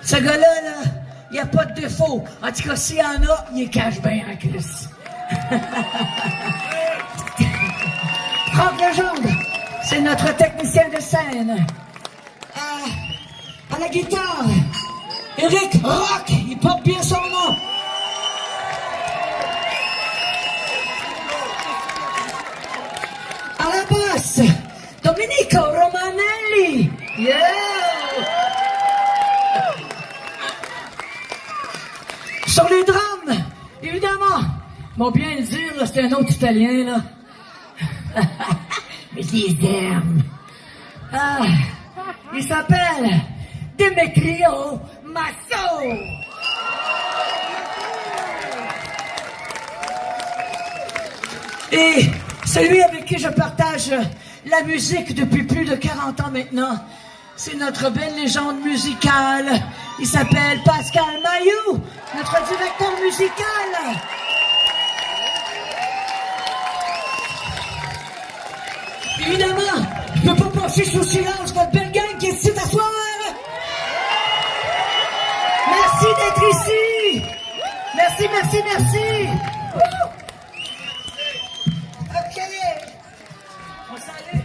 Ce gars-là, il n'y a pas de défaut. En tout cas, s'il y en a, il cache bien en crise. Franck Legendre, c'est notre technicien de scène. À la guitare, Eric Rock, il porte bien son nom. À la basse, Domenico Romanelli. Yeah! Sur les drums, évidemment, bon bien le dire, c'est un autre Italien, là. Mais les armes. Il s'appelle Demetrio Masso. Et celui avec qui je partage la musique depuis plus de 40 ans maintenant, c'est notre belle légende musicale. Il s'appelle Pascal Mailloux, notre directeur musical. Évidemment, je ne peux pas passer sous silence notre belle gang qui est ici à soir. Merci d'être ici. Merci, merci, merci. OK. On salue.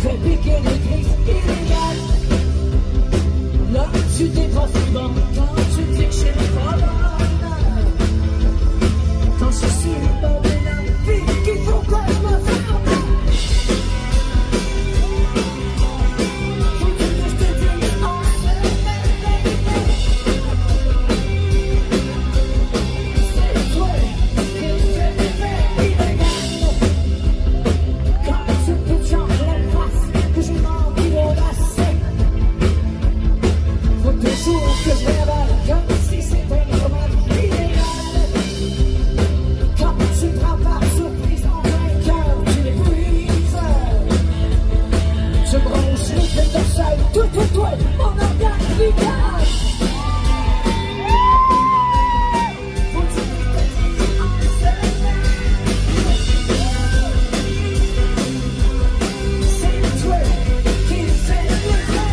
Fais piquer les crises illégales. Là, tu t'es pas souvent quand tu dis que c'est pas normal. Quand je suis le bord de la vie, qu'il faut que je me ferme. Faut que je te dise en c'est toi qui me fais des faits illégales. Quand tu peux changer que je m'en audacieux. Faut toujours que je m'évade comme si c'était un roman illégal. Quand tu te prends par surprise en plein cœur, tu les brises. Je bronche les têtes dorsales, tout, mon organe vital. Faut-il que te dise en secret? C'est toi qui me fais le vrai.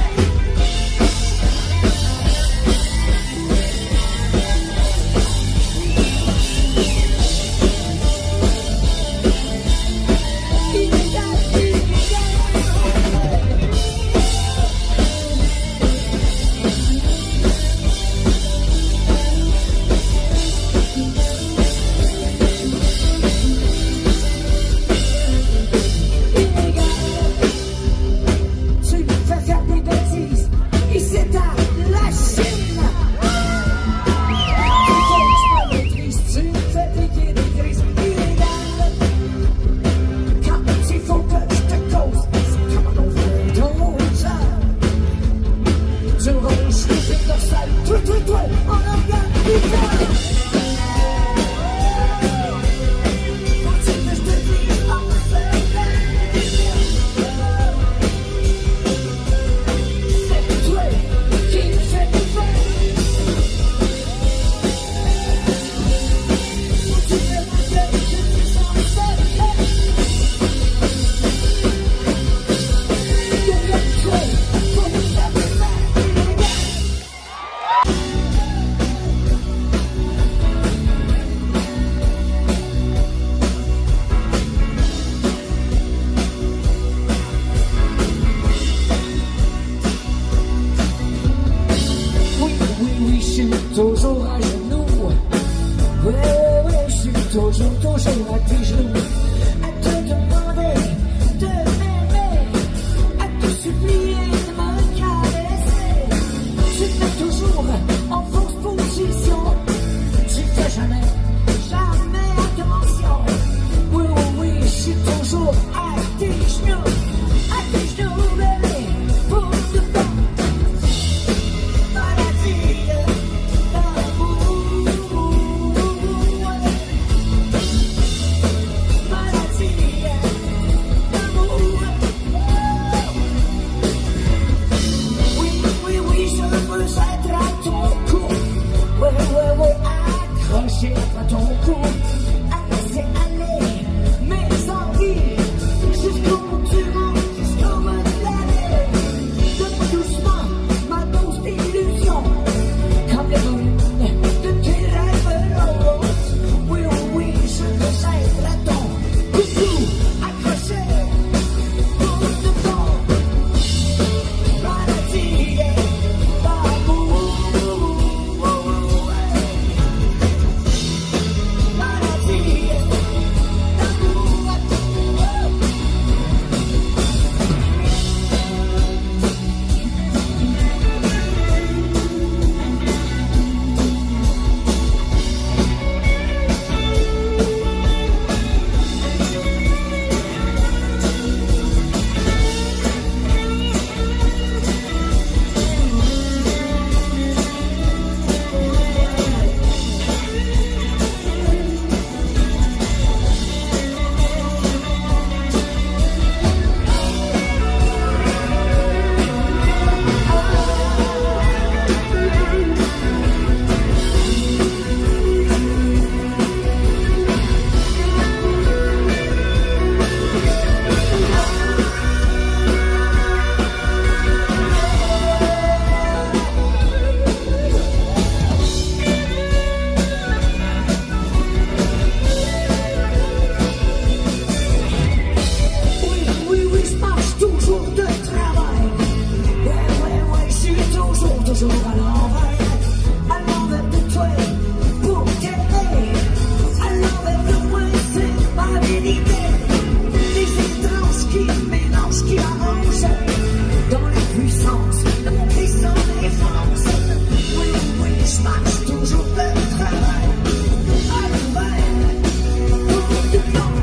Illégal, illégal. Tu me fais faire des bêtises, et c'est à la Chine. Tu me maîtrises, tu me fais piquer des crises illégales. Quand il faut que je te cause, c'est comme un overdose. Tu ronges les têtes dorsales, tout, en organe vital. Faut-il que je te dise en secret? C'est toi qui me fais du vrai. Faut-tu vraiment que je te dise en secret? Derrière toi, faut me faire du vrai illégal. Oui, je suis toujours à genoux. Oui, je suis toujours à tes genoux. À te demander de m'aimer, à te supplier de me caresser. Tu te mets toujours en fausse position. Tu fais jamais attention. Oui, je suis toujours à tes genoux, bébé, pour de bon. Maladie d'amour. Maladie d'amour. Oui, je veux être à ton cou. Ouais, accroché à ton cou. À laisser aller mes envies jusqu'à qui mélange, qui arrange dans les puissances, qui sont les forces. Oui, oui, je marche toujours le travail à l'ouvert pour du temps.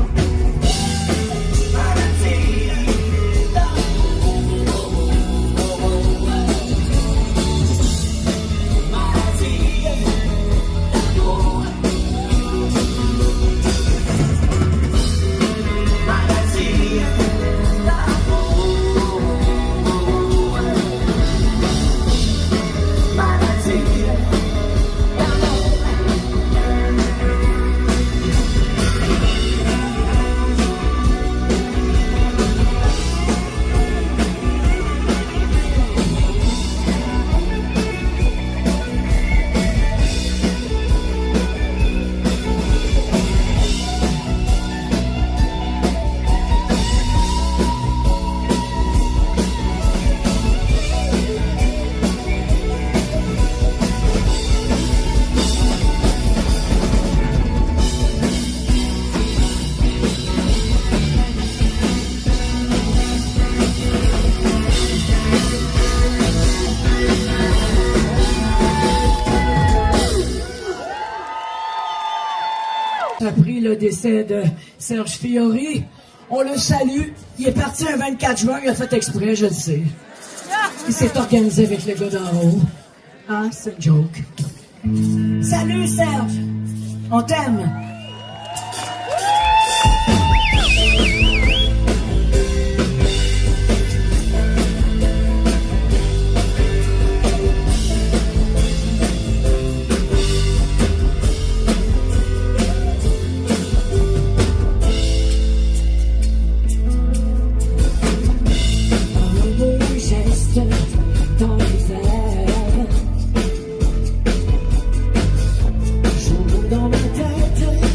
Maladie d'amour, maladie d'amour, maladie d'amour, maladie Après le décès de Serge Fiori, on le salue. Il est parti un 24 juin, il a fait exprès, je le sais. Il s'est organisé avec les gars d'en haut. Ah, c'est une joke. Salut Serge, on t'aime. Un beau geste dans les airs, joue dans ma tête.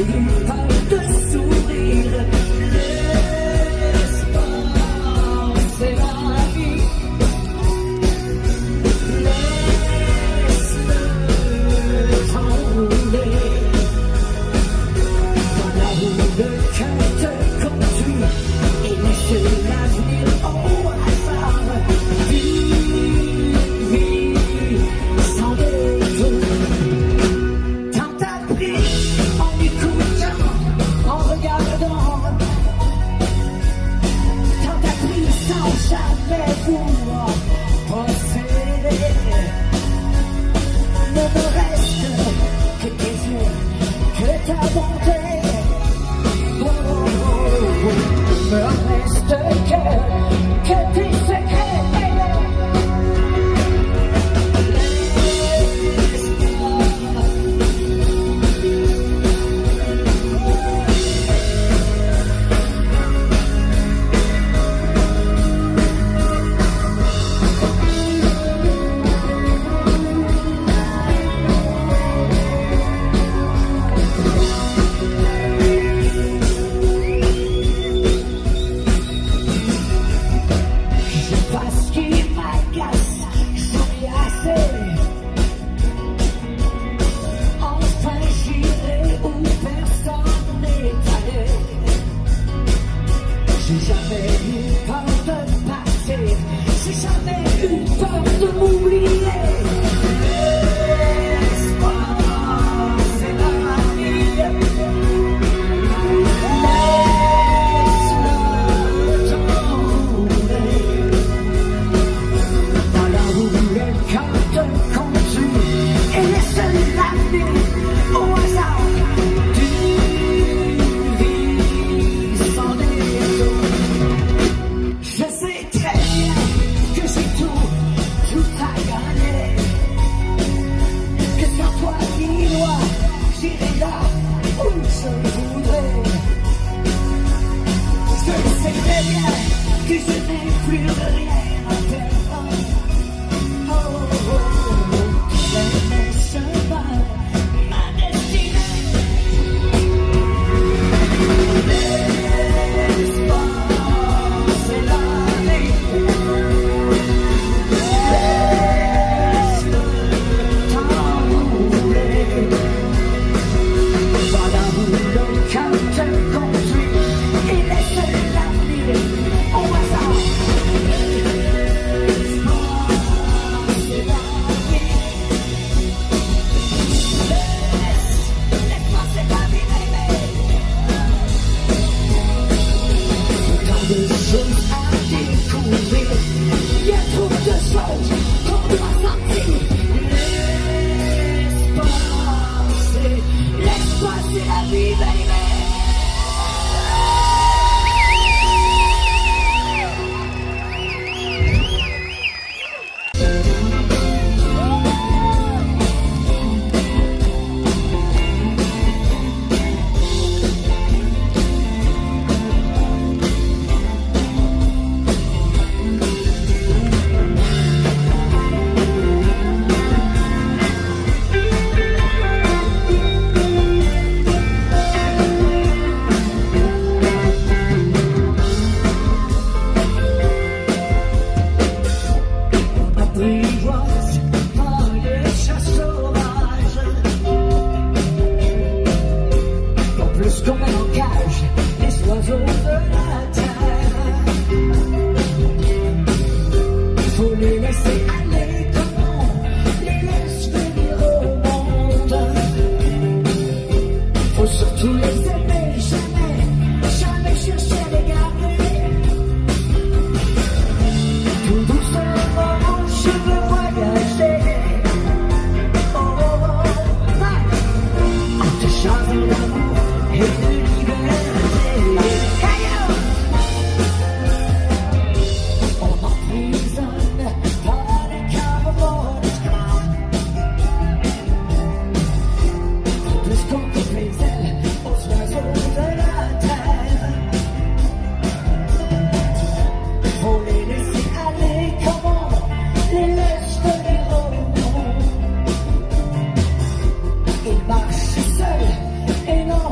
eu peur de sourire. L'espoir, c'est la vie. Laisse-le t'enrouler. Dans la roue, le cœur te conduit et laisse l'avenir au hasard. Vie sans détour. Tant appris en écoutant, en regardant. Tant appris sans jamais vouloir posséder. Ne me reste que tes yeux, que ta bonté. Oh, oh, oh, oh. Me reste que tes secrets. Parce qu'il m'agace, j'en ai assez. Enfin j'irai où personne n'est allé. J'ai jamais eu peur de partir, j'ai jamais eu peur de m'oublier. L'espoir, c'est la vie. Laisse-le t'enrouler. Dans la roue, le cœur te conduit et laisse l'avenir au hasard d'une vie sans détour. Je sais très bien que j'ai tout à gagner. Que sans toi ni moi, j'irai là où je voudrais. Je sais très bien que je n'ai plus rien à perdre. Oh, oh, oh, quel est mon chemin, ma destinée. L'espoir, c'est la vie. Laisse-le t'enrouler. Dans la roue, le cœur te conduit et laisse l'avenir au hasard. L'espoir, c'est la vie. L'espoir, c'est la vie, baby. Tant de choses à découvrir, il y a trop de choses qu'on doit sentir. L'espoir, c'est la vie, baby. Apprivoise par les chats sauvages. En plus qu'on engage les oiseaux de la terre. Faut les laisser aller comme on les laisse venir au monde. Faut surtout les aimer, jamais chercher à les garder. Tout doucement, je veux voyager. Oh, oh, oh, ouais. En te changeant l'amour et de liberté. Hey, yo! On m'emprisonne par les carreaux de train. Plus qu'on coupe les ailes aux oiseaux de la terre. Faut les laisser aller comme on les laisse venir au monde. Ils marchent seuls et non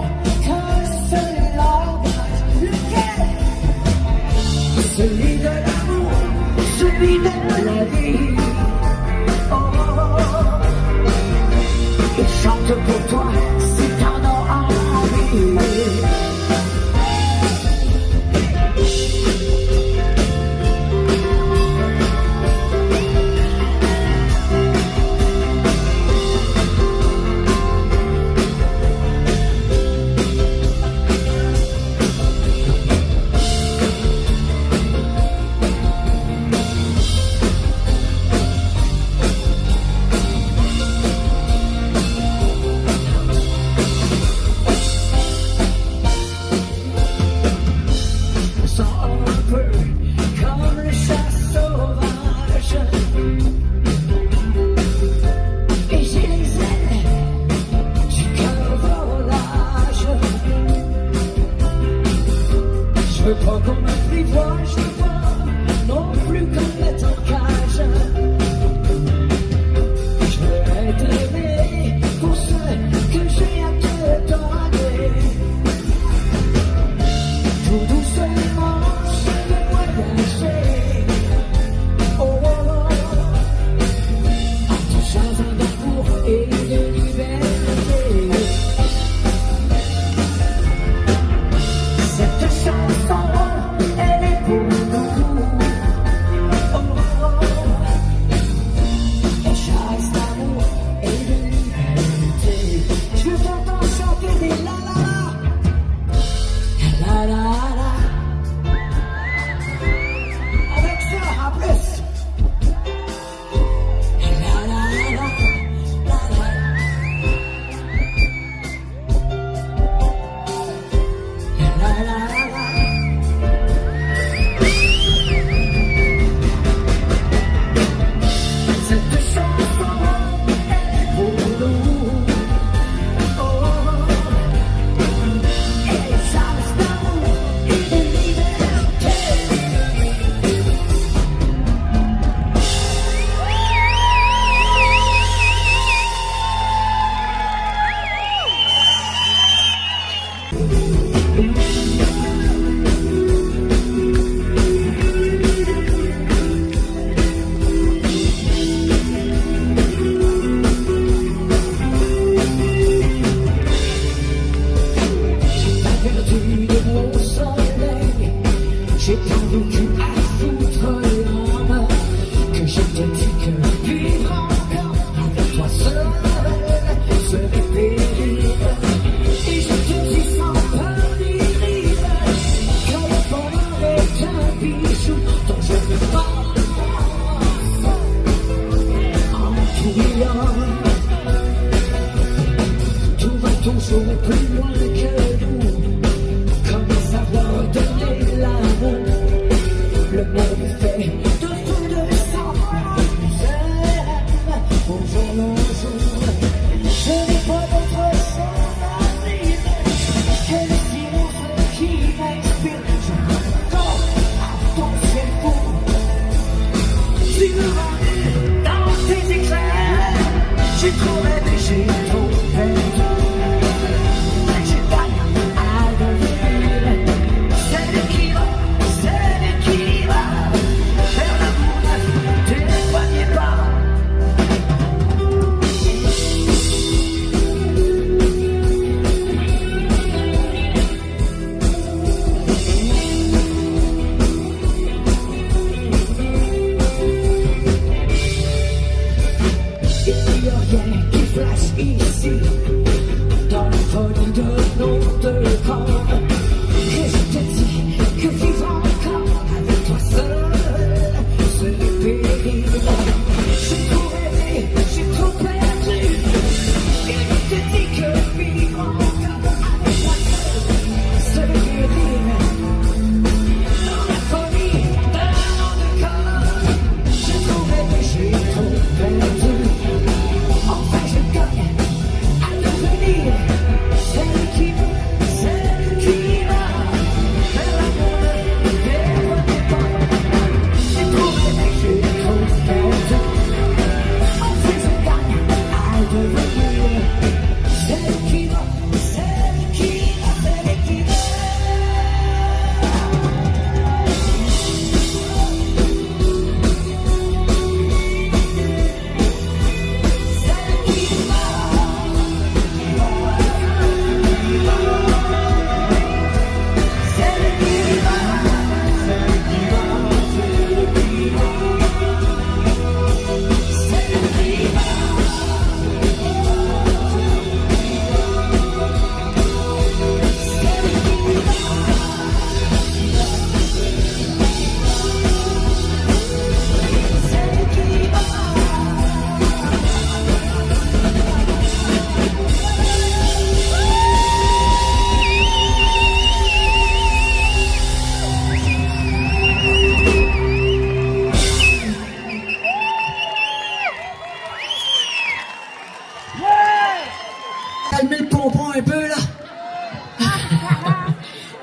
crois qu'on m'apprivoise pas, non plus comme être en cage. Je veux être aimé pour ce que j'ai à te donner. Tout doucement, je vais voyager. Oh, oh, oh. En ton jardin d'amour et de liberté. Cette chanson, elle est pour nous. Oh, oh, oh. Elle chasse d'amour et de liberté. Je t'entends chanter des la la la. La la la. Avec ça en plus. La la la. La la. La la la. Cette chanson, elle est pour nous. Oh, elle chasse d'amour et de liberté. J'ai pas perdu de mon soleil, j'ai pas vécu à foutre l'âme, que je te dis que vivre encore avec toi seul serait pénible. Et je te dis sans peur ni rire, que le bonheur est un bijou dont je veux pas en criant. Tout va toujours plus loin que nous. Comment savoir donner l'amour? Le monde est fait de feu de sang. Nous aime au jour le jour. Je n'ai pas d'autre chose à dire que le silence qui m'inspire. Je m'attends à ton ciel beau. Tu me rends dans tes éclairs. J'ai trop rêvé, j'ai trop perdu. J'ai pas à devenir celle qui va vers l'amour de tes premiers pas. Il n'y a rien qui flash ici, dans la folie de nos deux corps, que je te dis que vivre encore avec toi seul serait pénible. J'ai trop rêvé, j'ai trop perdu, et je te dis que vivre encore avec toi seul serait pénible. Dans la folie de nos deux corps, j'ai trop rêvé, j'ai trop perdu. Enfin je gagne à devenir celle qui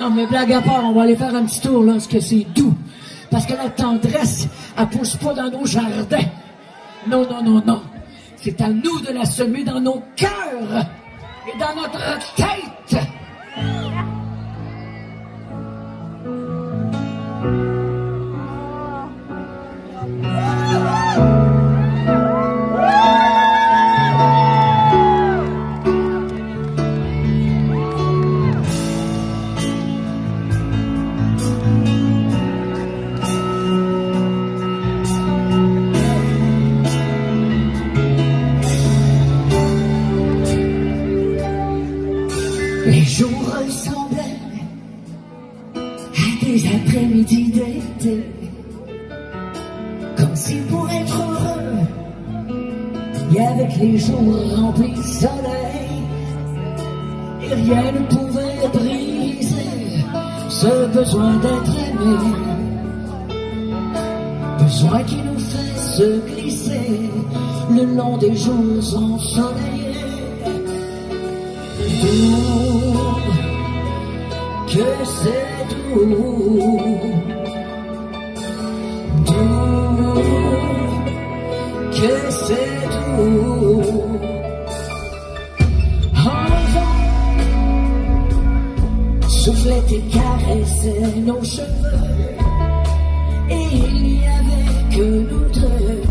Non, mais blague à part, on va aller faire un petit tour, là, parce que c'est doux. Parce que la tendresse, elle pousse pas dans nos jardins. Non, non, non, non. C'est à nous de la semer dans nos cœurs et dans notre tête. Les jours ressemblaient à des après-midi d'été, comme si pour être heureux, et avec les jours remplis de soleil, et rien ne pouvait briser ce besoin d'être aimé, besoin qui nous fait se glisser le long des jours ensoleillés. Doux, que c'est doux, doux, que c'est doux. Enfant, soufflait et caressait nos cheveux, et il n'y avait que nous deux,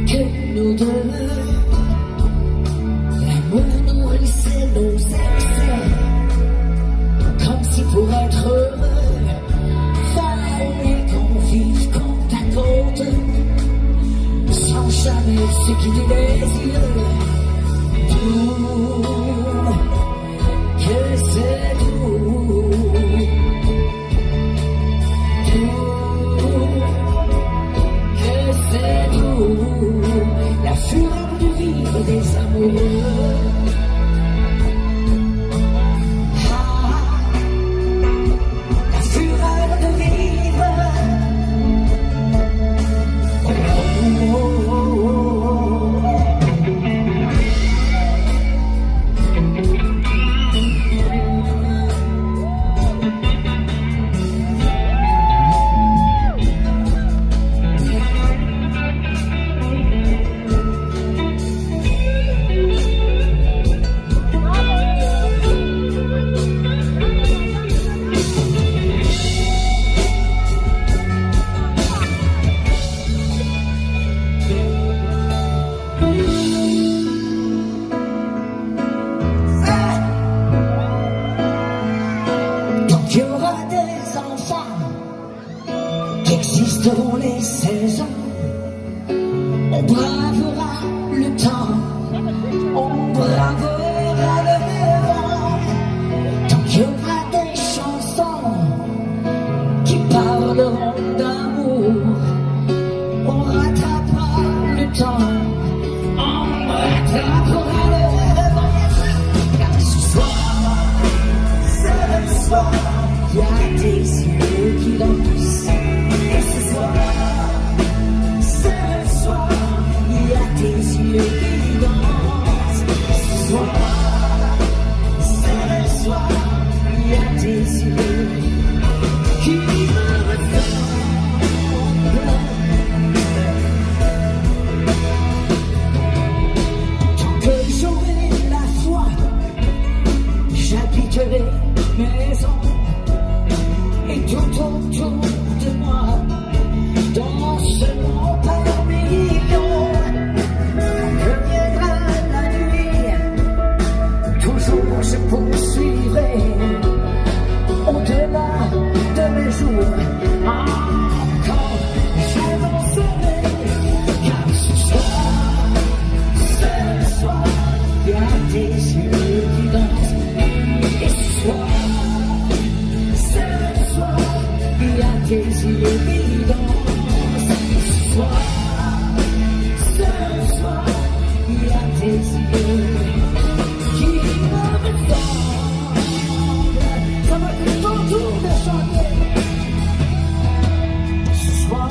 que nous deux. L'amour nourrissait nos excès, comme si pour être heureux, fallait qu'on vive côte à côte, sans jamais se quitter les yeux. Doux, que c'est doux, doux, que c'est doux, la fureur de vivre des amoureux. Il y aura des enfants qui existeront les saisons. On bravera le temps, on bravera le vent. Tant qu'il y aura des chansons qui parleront d'amour, on rattrapera le temps, on rattrapera le vent. Car ce soir, c'est le soir. Il y a des yeux qui dansent, et ce soir, c'est le soir. Il y a des yeux qui dansent, et ce soir, c'est le soir. Il y a des yeux qui me ressemblent. Tant que j'aurai la foi, j'habiterai maison. Et tout autour de moi, dans ce monde par millions, que viendra la nuit, toujours je poursuivrai, au-delà de mes jours, encore j'avancerai, car ce soir, c'est le soir, il y a des yeux qui dansent, et ce soir, il y a des yeux qui dansent, ce soir, ce soir, il y a des yeux qui me ressemblent. Ça va être ton tour de chanter. Ce soir,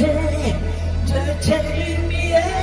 de tes lumières.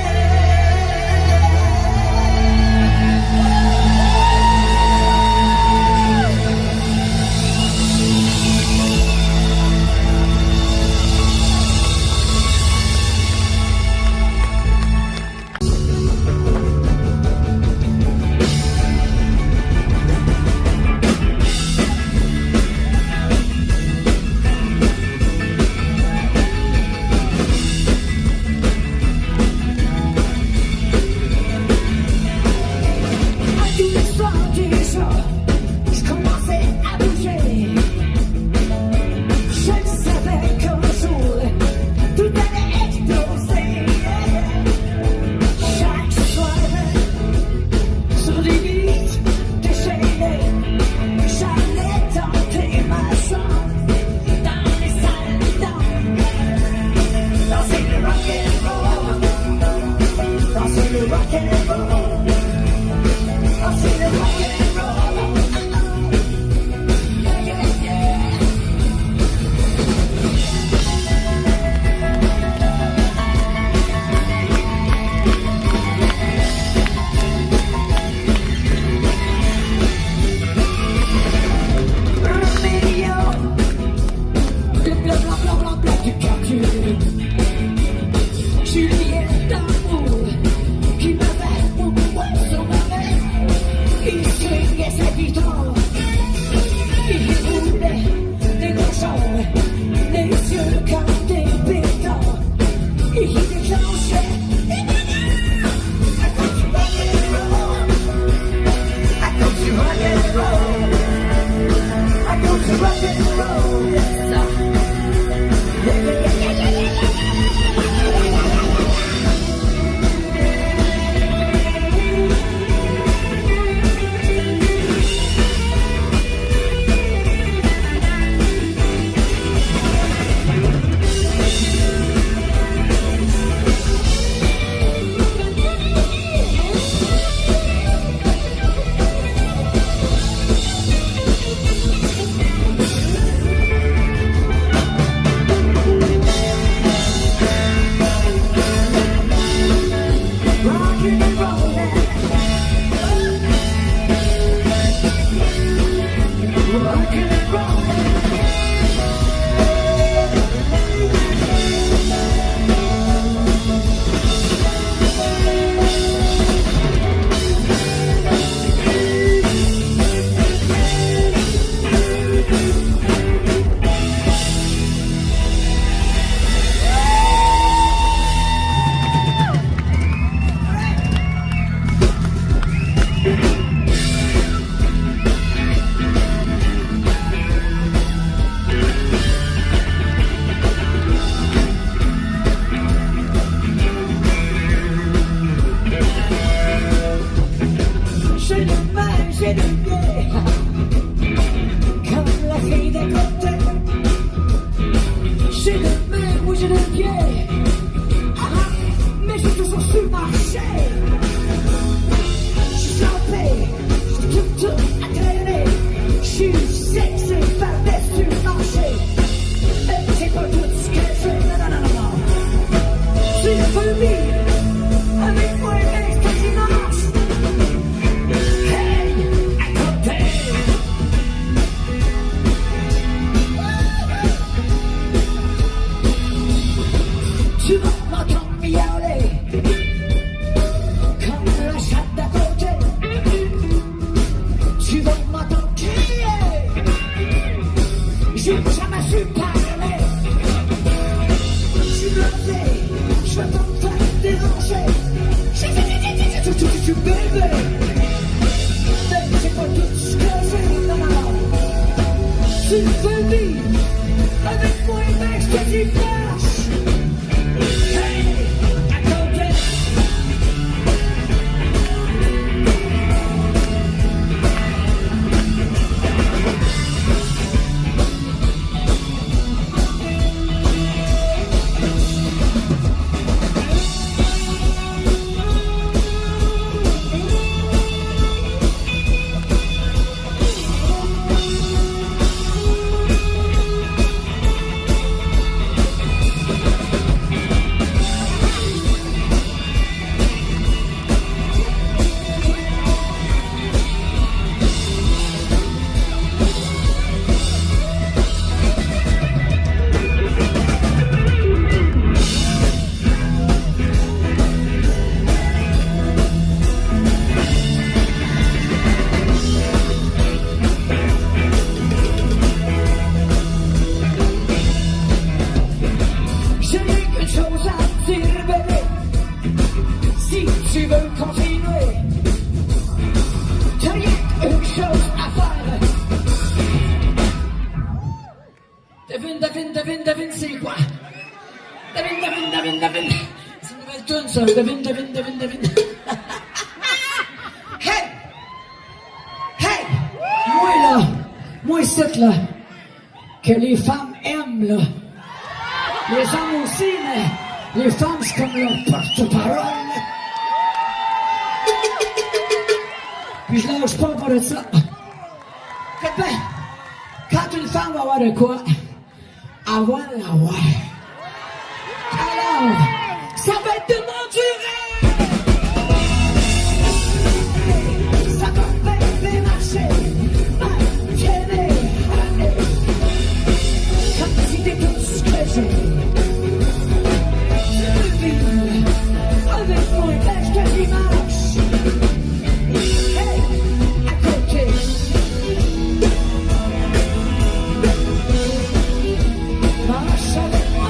devine. C'est une nouvelle tune, ça. Devine. Hey! Hey! Moi, c'est là, que les femmes aiment, là. Les hommes aussi, mais les femmes, c'est comme leur porte-parole, là. Puis je lâche pas pour ça. Fait ben, quand une femme va avoir de quoi, elle va l'avoir. Alors, ça va être de m'endurer! Ça va bien marcher, m'entraîner, comme si t'étais tout ce que j'ai. Tu vis avec moi, lèche ta dimanche. Hey, à côté. Marche avec moi.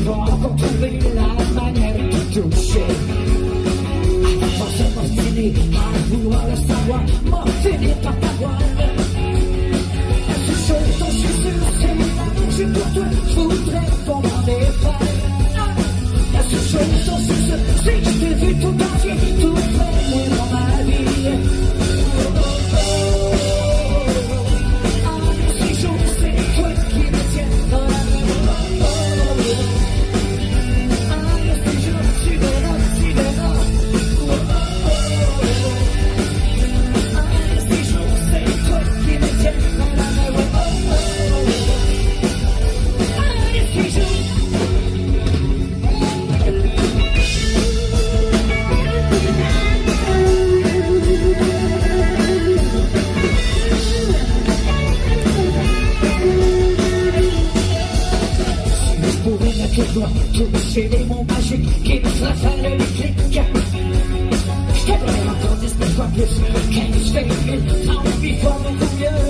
dois encore trouver la manière de toucher. À force m'obstiner, à vouloir le savoir, m'en finir par t'avoir. La seule chose dont je suis sûr, c'est l'amour que j'ai pour toi, je voudrais qu'on m'en défaille. La seule chose dont je suis sûr, c'est que je t'ai vu tout entier, tout près dans ma vie. Toucher les mots magiques qui me feraient faire le clic. Je t'aimerais encore 10 fois plus, 15, 20 000, 30 000 fois beaucoup mieux.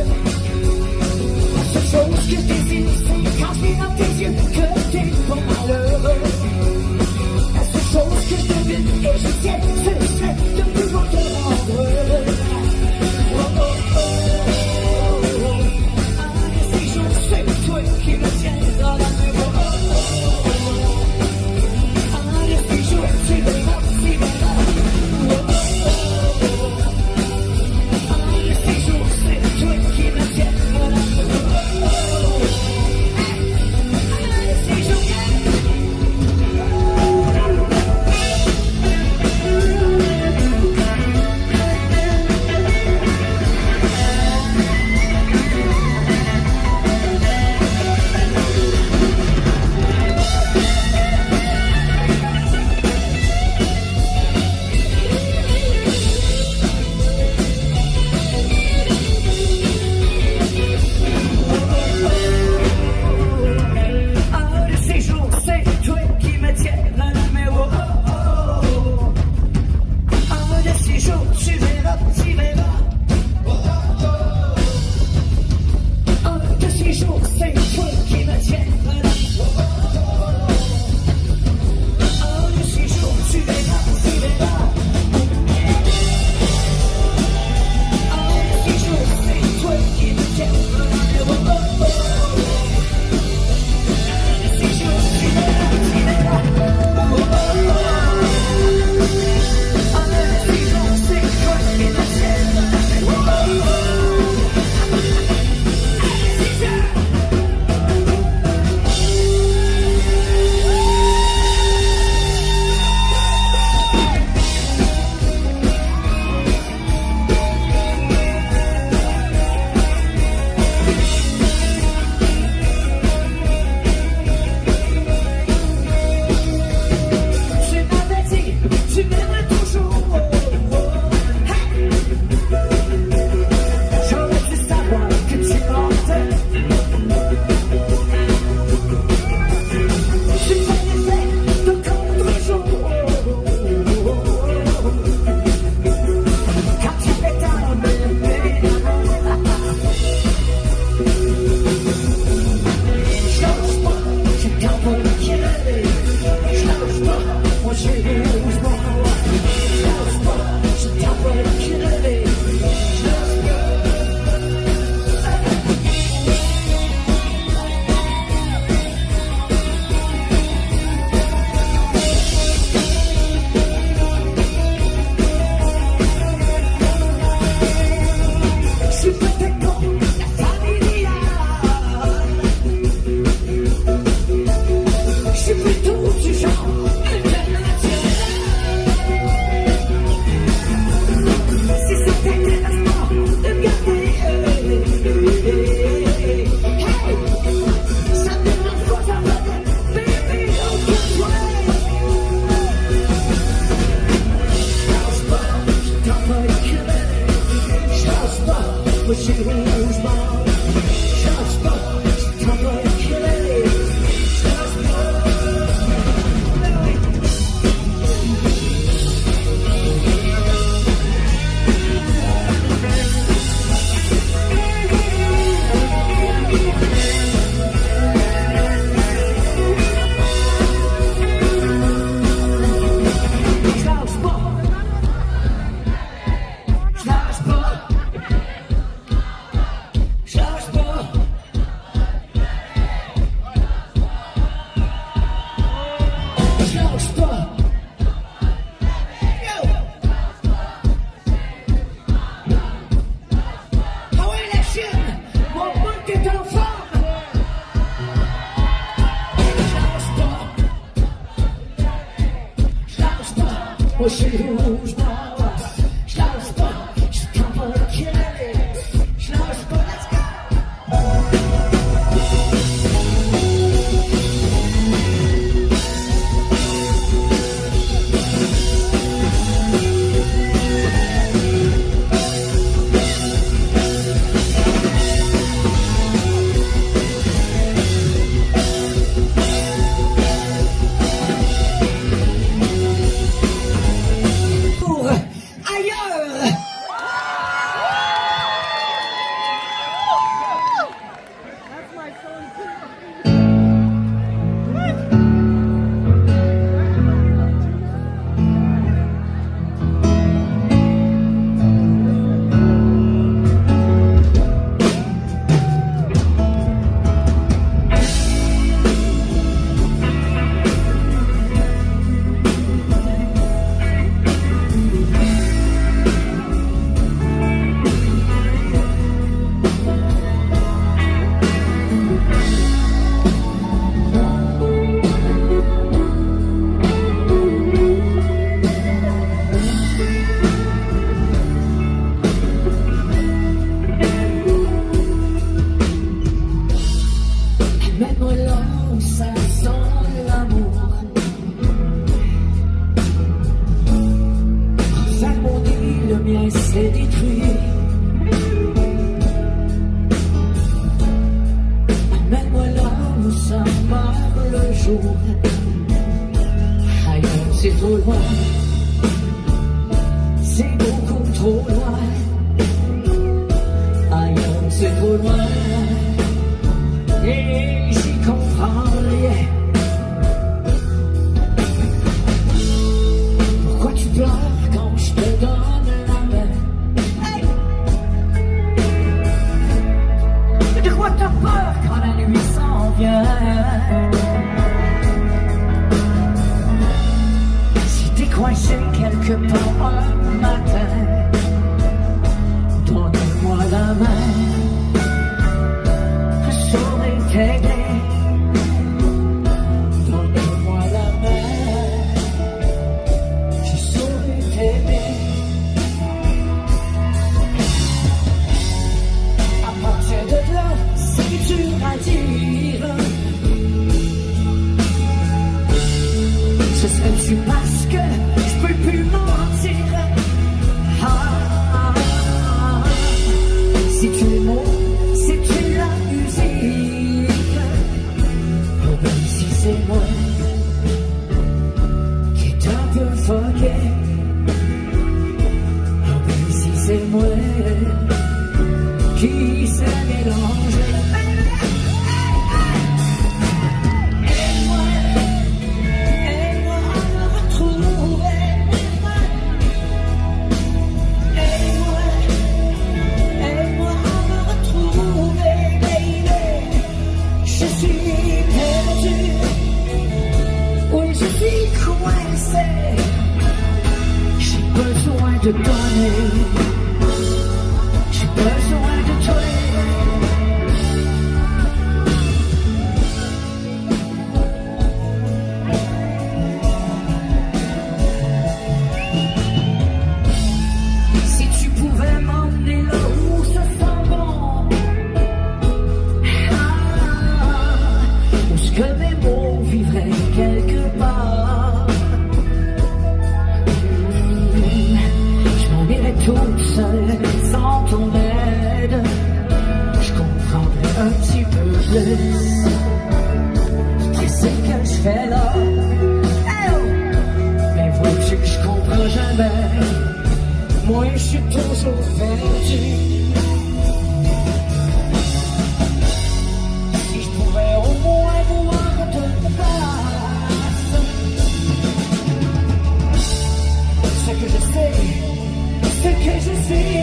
La seule chose que je désire, c'est quand je vis dans tes yeux que t'es pas malheureux. La seule chose que je devine et je tiens, ce serait de pouvoir te rendre heureux. Oh oh oh oh oh oh. Un de ces jours, c'est toi qui me tiens dans la main. je lâche pas. Yo. Ah ouais la chienne, mon pote est en forme. Je lâche pas, moi je suis rouge, je lâche pas, je suis comme un killer. Je lâche pas, let's go. Ailleurs. Mets-moi là où ça sent l'amour. Ça mon dit, le mien s'est détruit. Mets-moi là où ça meurt le jour. Ailleurs c'est trop loin, c'est beaucoup trop loin. Ailleurs c'est trop loin. Et j'y comprends rien. Pourquoi tu pleures quand je te donne la main? Hey! De quoi t'as peur quand la nuit s'en vient? Si t'es coincé quelque part un matin, donne-moi la main. T'aider, donne-moi la main, je saurais t'aider. À partir de là, c'est dur à dire. Ce serait-tu parce que je peux plus mentir? Si tu es mon, si tu la musique. Si c'est moi qui est un peu foqué, oh ben si c'est moi qui s'est mélangé. Aide-moi à me retrouver. Aide-moi à me retrouver, baby. Je suis perdu. Oui, je suis coincé. J'ai besoin de donner. J'ai besoin de toi. Si tu pouvais m'emmener là où ça sent bon, où ce que mes mots vivraient quelque part. Je m'en irais toute seule sans ton aide. Je comprendrais un petit peu plus. Qu'est-ce que je fais là? Mais vois-tu que je comprends jamais. Moi je suis toujours perdu. Si je pouvais au moins voir de face. Ce que je sais, ce que je sais.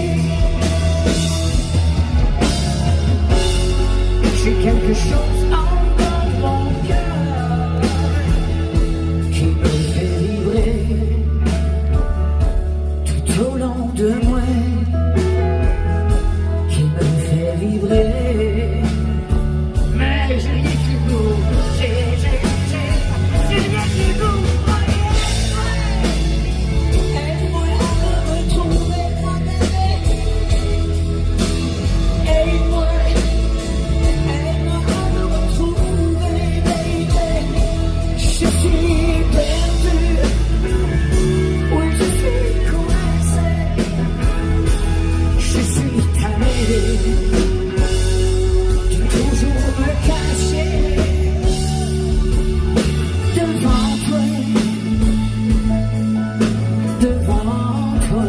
J'ai quelque chose en mon cœur qui je suis perdu, oui je suis coincé, je suis tanné de toujours me cacher devant toi, devant toi.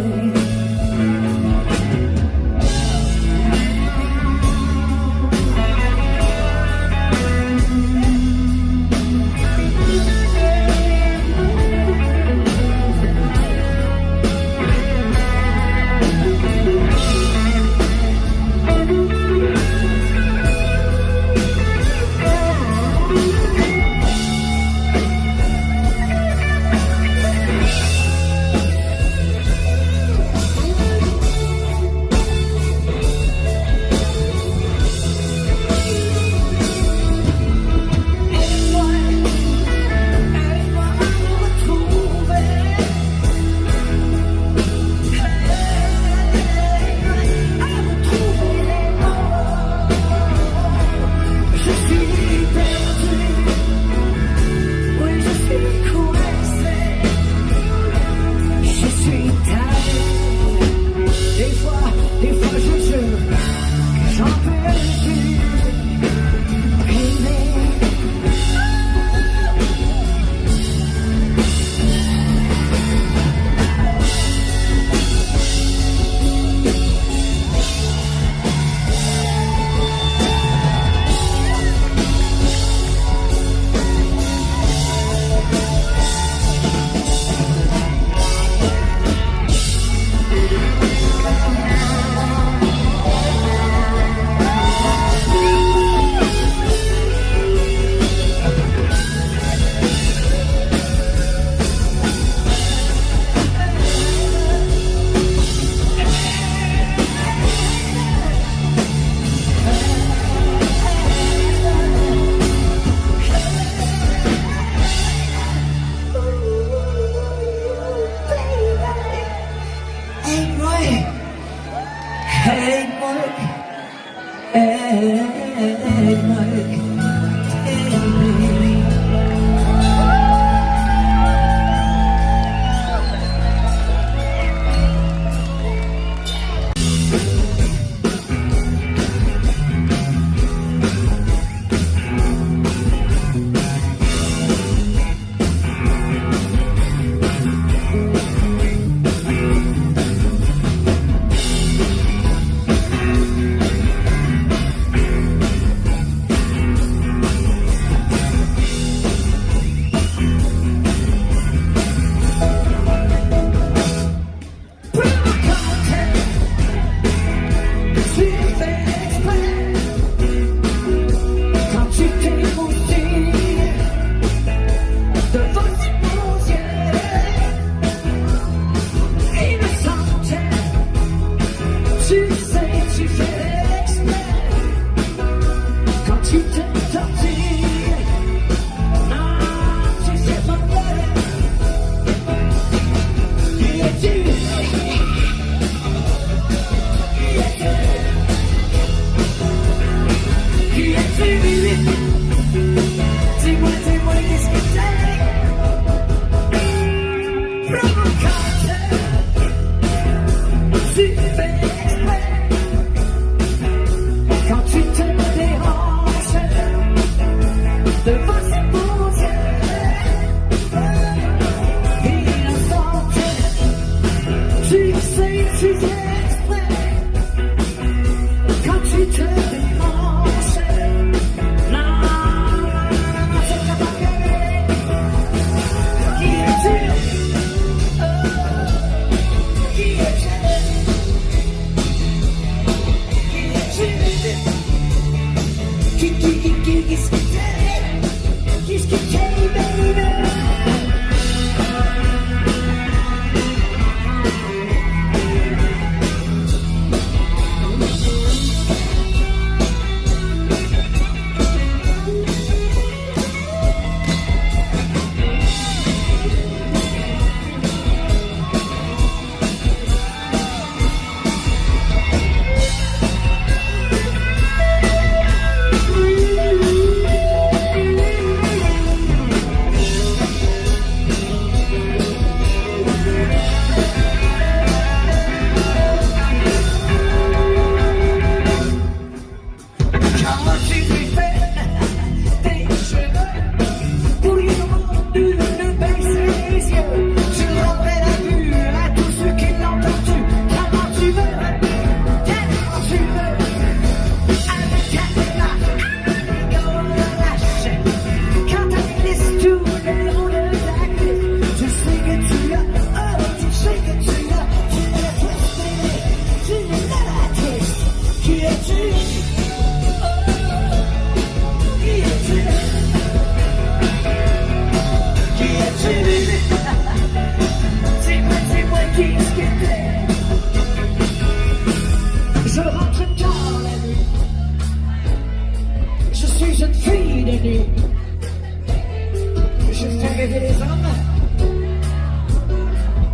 rêver les hommes.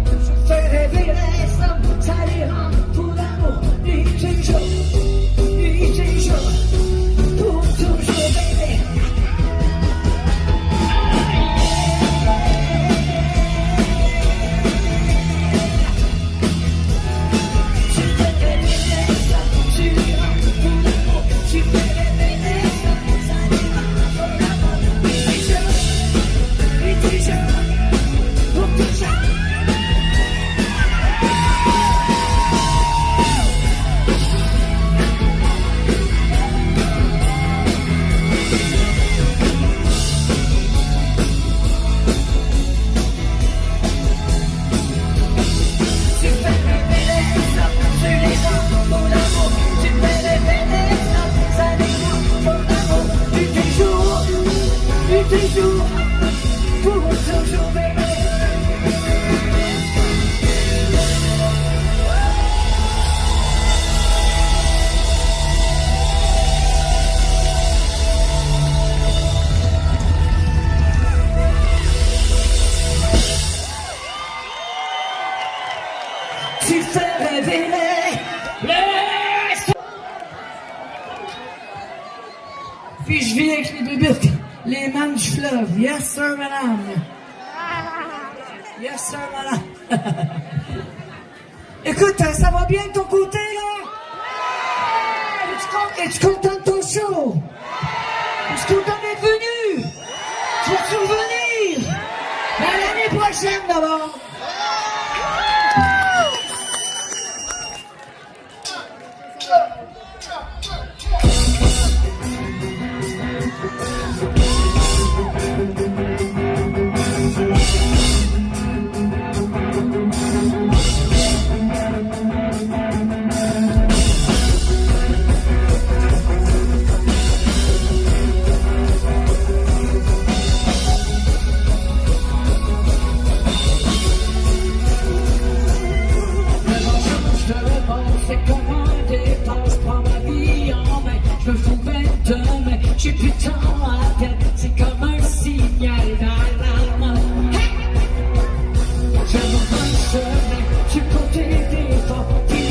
Je fais rêver les hommes. Ça les rend pour l'amour. Nuit et jour, nuit et jour. Pour toujours, bébé. Toujours, pour toujours, bébé. Tu fais rêver les... Puis je vis avec les bébés. Les mains du fleuve. Yes, sir, madame. Yes, sir, madame. Écoute, ça va bien de ton côté, là? Es-tu content de ton show? Es-tu content d'être venu? Tu vas-tu revenir? L'année prochaine, d'abord. J'ai plus de temps à perdre, c'est comme un signal d'alarme. Je monte un chemin, tu peux t'aider fort, t'es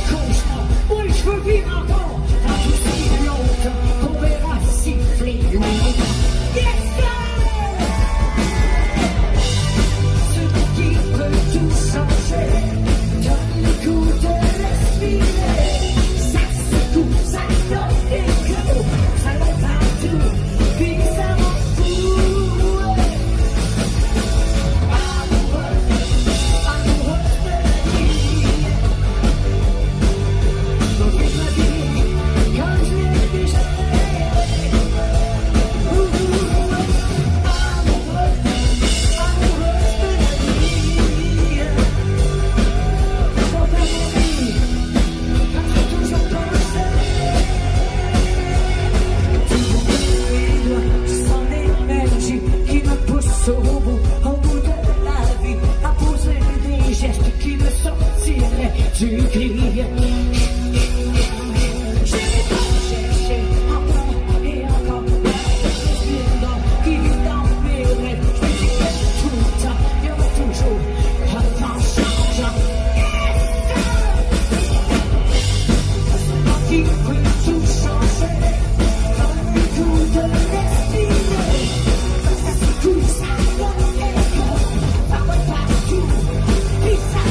cauchemar. Oui, je veux vivre encore, tant aussi longtemps qu'on verra siffler le moment. Yes, sir! Ce qui peut tout changer, donne le goût de respirer. Ça secoue, ça donne des cadeaux. Puis ça m'en fout. Amoureux, amoureux de la vie. Je vis ma vie comme je l'ai déjà fait. Amoureux, amoureux de la vie. Pour ta vie, comme j'ai toujours pensé. Qui me pousse au bout de la vie, à poser des gestes qui me sortiraient du gris. J'ai cherché encore et encore qui vit dans mes rêves. Je me dis que tout le temps, il y aura toujours un temps changeant. Qui peut tout changer, dans le goût de respirer. Tout ça donne quelque chose, ça va partout, puis ça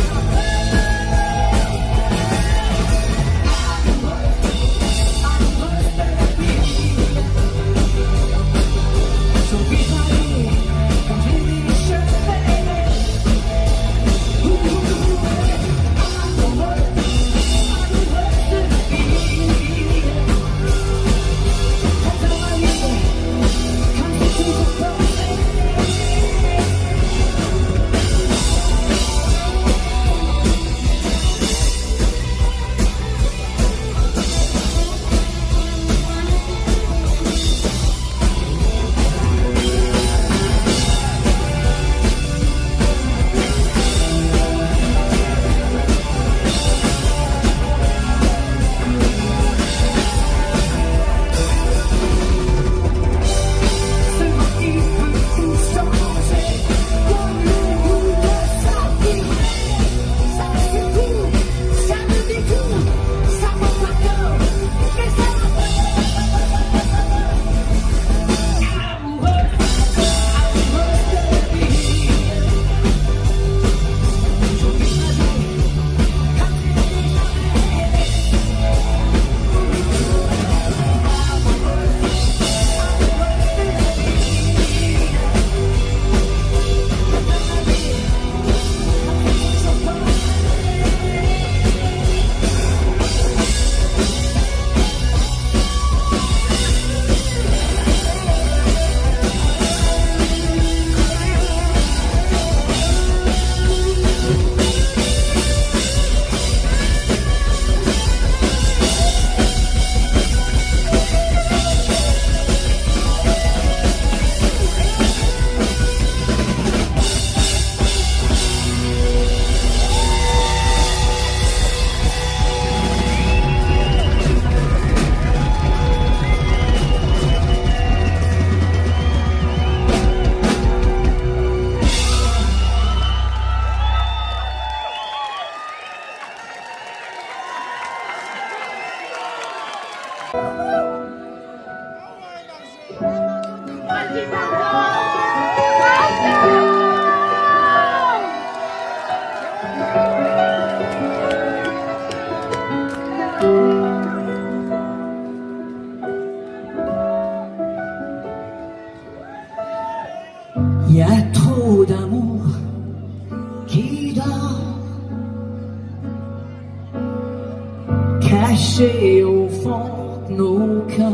caché au fond de nos cœurs.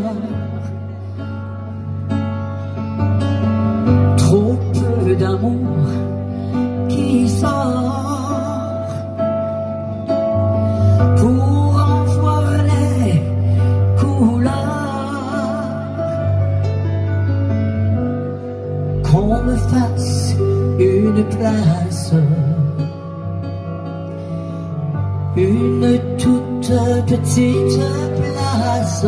Trop peu d'amour qui sort pour en voir les couleurs. Qu'on me fasse une place, une toute petite place,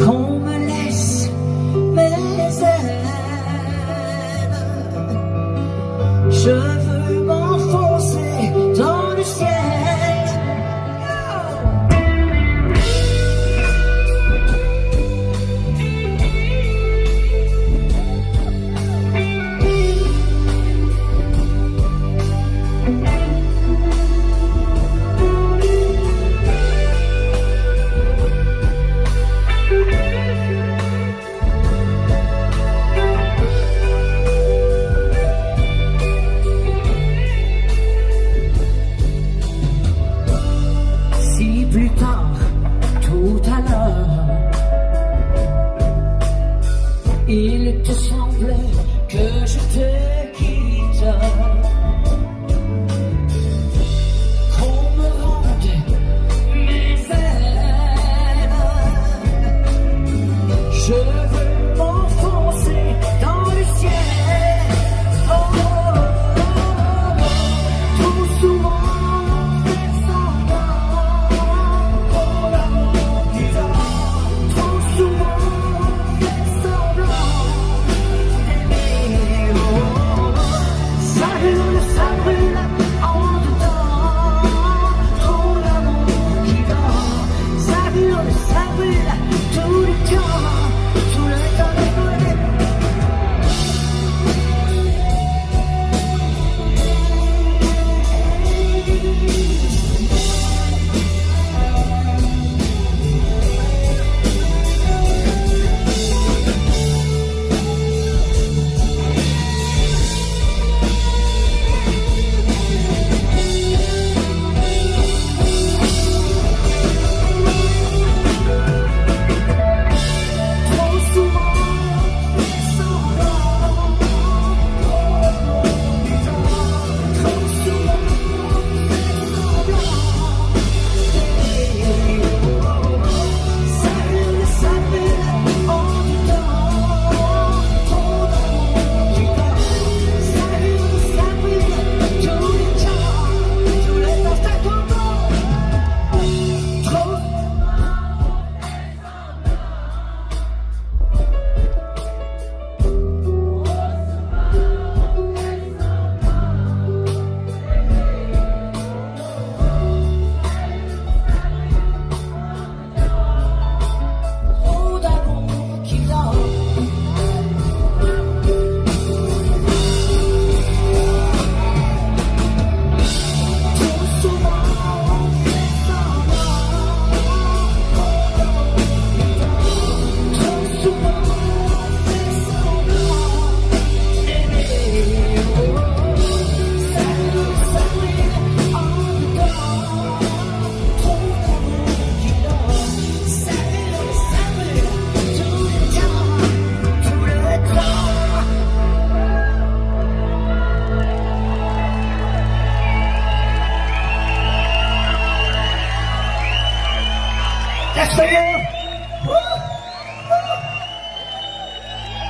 qu'on me laisse mes ailes. Je veux m'enfoncer dans le ciel. Plus tard, tout à l'heure, il te semblait que je te quitte, qu'on me rende mes ailes. Je veux m'enfoncer dans le ciel. Oh, oh, oh, oh. Trop souvent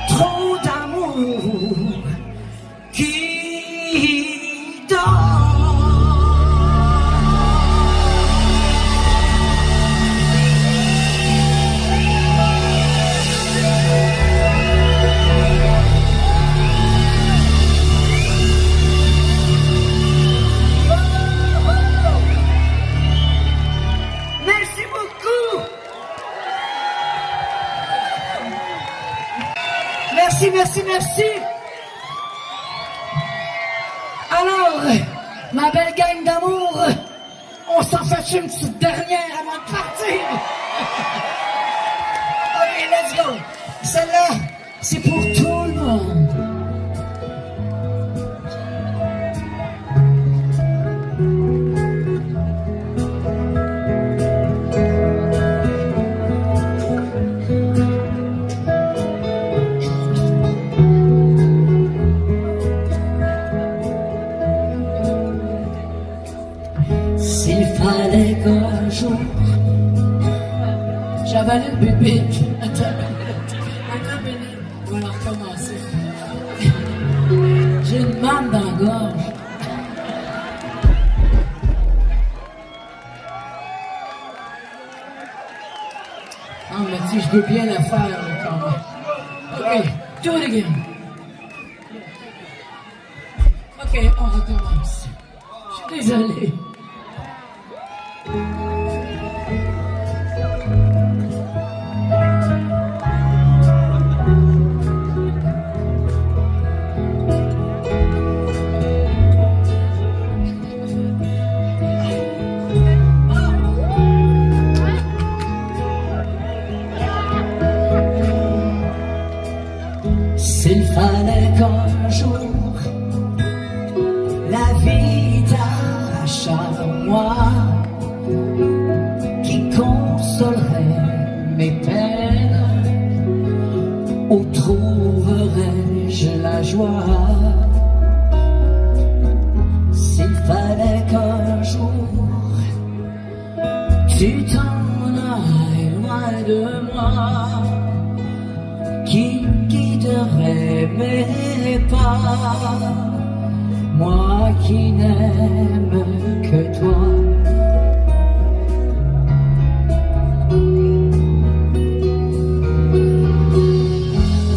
trop d'amour qui dort. Merci beaucoup. Merci, merci, merci. Alors, ma belle gang d'amour, on s'en fait une petite dernière avant de partir. Ok, let's go. Celle-là, c'est pour tout le monde. minute, bébé. Attends une minute. On va recommencer. J'ai une manne dans la gorge. Ah, mais si je peux bien la faire, là, quand même. OK, do it again. OK, on recommence. Je suis désolé. S'il fallait qu'un jour la vie t'arrache à moi, qui consolerait mes peines, où trouverais-je la joie? S'il fallait qu'un jour tu t'en ailles loin de moi, qui guiderait mes pas, moi qui n'aime que toi.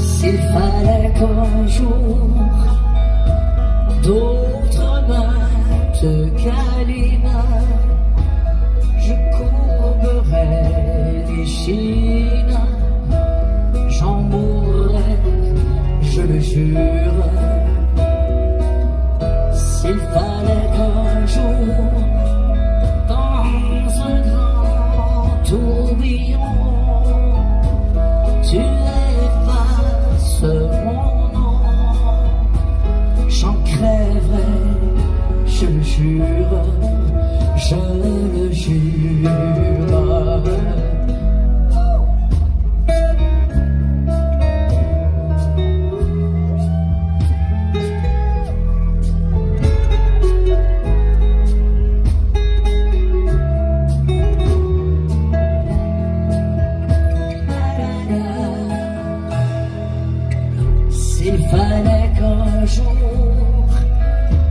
S'il fallait qu'un jour d'autres mains te câlinent, je courberais les chines, j'en mourrais, je le jure. S'il fallait qu'un jour, dans un grand tourbillon, tu effaces mon nom, j'en crèverais, je le jure, je le jure. S'il fallait qu'un jour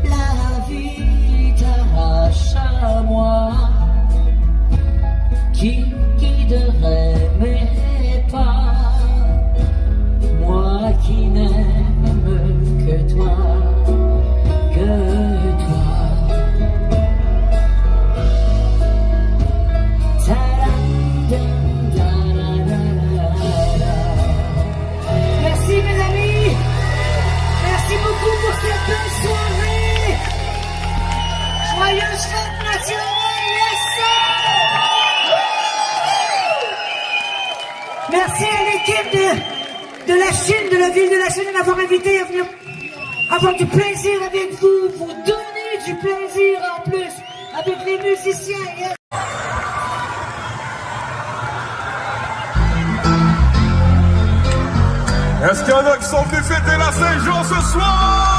la vie t'arrache à moi, qui guiderait mes pas, moi qui n'aime que toi, que toi. Merci mes amis, merci beaucoup pour cette belle soirée. Joyeuse fête nationale, yes! Merci à l'équipe de la Chine, de la ville de la Chine, de m'avoir invité à venir avoir du plaisir avec vous, vous donner du plaisir en plus avec les musiciens. Yes. Est-ce qu'il y en a qui sont venus fêter la Saint-Jean ce soir?